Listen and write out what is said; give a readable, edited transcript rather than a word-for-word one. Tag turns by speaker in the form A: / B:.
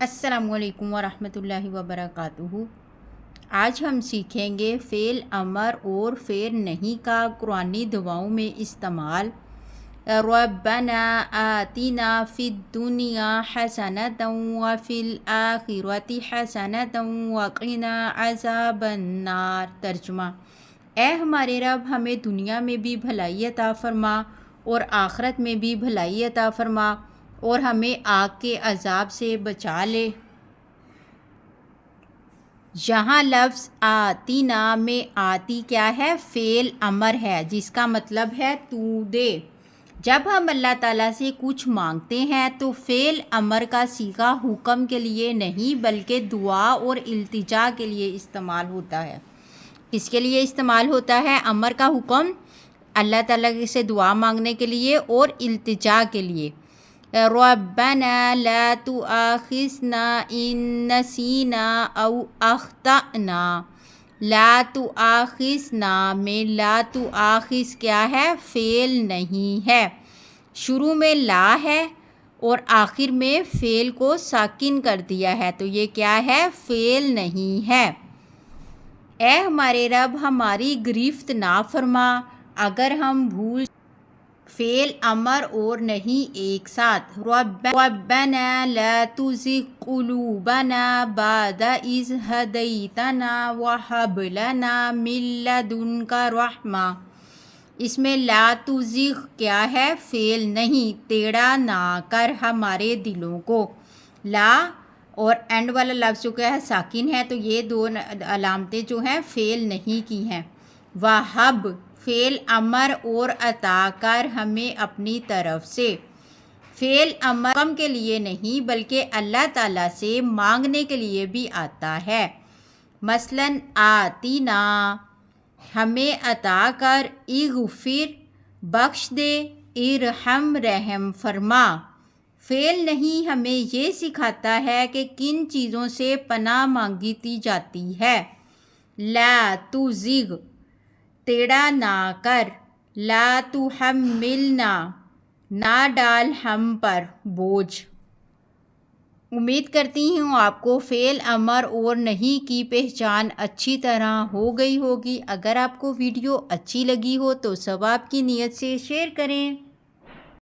A: السلام علیکم ورحمۃ اللہ وبرکاتہ۔ آج ہم سیکھیں گے فعل امر اور فعل نہیں کا قرآنی دعاؤں میں استعمال۔ ربنا آتنا فی الدنیا حسنۃ وفی الآخرۃ حسنۃ وقنا عذاب النار۔ ترجمہ: اے ہمارے رب، ہمیں دنیا میں بھی بھلائی عطا فرما اور آخرت میں بھی بھلائی عطا فرما اور ہمیں آگ کے عذاب سے بچا لے۔ یہاں لفظ آتینا میں آتی کیا ہے؟ فعل امر ہے، جس کا مطلب ہے تو دے۔ جب ہم اللہ تعالیٰ سے کچھ مانگتے ہیں تو فعل امر کا صیغہ حکم کے لیے نہیں بلکہ دعا اور التجا کے لیے استعمال ہوتا ہے۔ کس کے لیے استعمال ہوتا ہے؟ امر کا حکم اللہ تعالیٰ سے دعا مانگنے کے لیے اور التجا کے لیے۔ ربنا لا تؤاخذنا ان نسینا او اخطأنا۔ لا تؤاخذنا میں لا تؤاخذ کیا ہے؟ فعل نہیں ہے۔ شروع میں لا ہے اور آخر میں فعل کو ساکن کر دیا ہے، تو یہ کیا ہے؟ فعل نہیں ہے۔ اے ہمارے رب، ہماری گرفت نہ فرما اگر ہم بھول۔ فعل امر اور نہیں ایک ساتھ۔ ربنا لا تزغ قلوبنا بعد اذ ہدیتنا وہب لنا من لدنک رحمہ۔ اس میں لا تزغ کیا ہے؟ فعل نہیں، ٹیڑھا نہ کر ہمارے دلوں کو۔ لا اور اینڈ والا لفظ جو کیا ہے؟ ساکن ہے، تو یہ دو علامتیں جو ہیں فعل نہیں کی ہیں۔ وہب فعل امر اور عطا کر ہمیں اپنی طرف سے۔ فعل امر حکم کے لیے نہیں بلکہ اللہ تعالیٰ سے مانگنے کے لیے بھی آتا ہے۔ مثلاً آتینا ہمیں عطا کر، اغفر بخش دے، ارحم رحم فرما۔ فعل نہیں ہمیں یہ سکھاتا ہے کہ کن چیزوں سے پناہ مانگی جاتی ہے۔ لا تزغ ٹیڑھا نہ کر، لا تحملنا نہ ڈال ہم پر بوجھ۔ امید کرتی ہوں آپ کو فعل امر اور نہیں کی پہچان اچھی طرح ہو گئی ہوگی۔ اگر آپ کو ویڈیو اچھی لگی ہو تو ثواب کی نیت سے شیئر کریں۔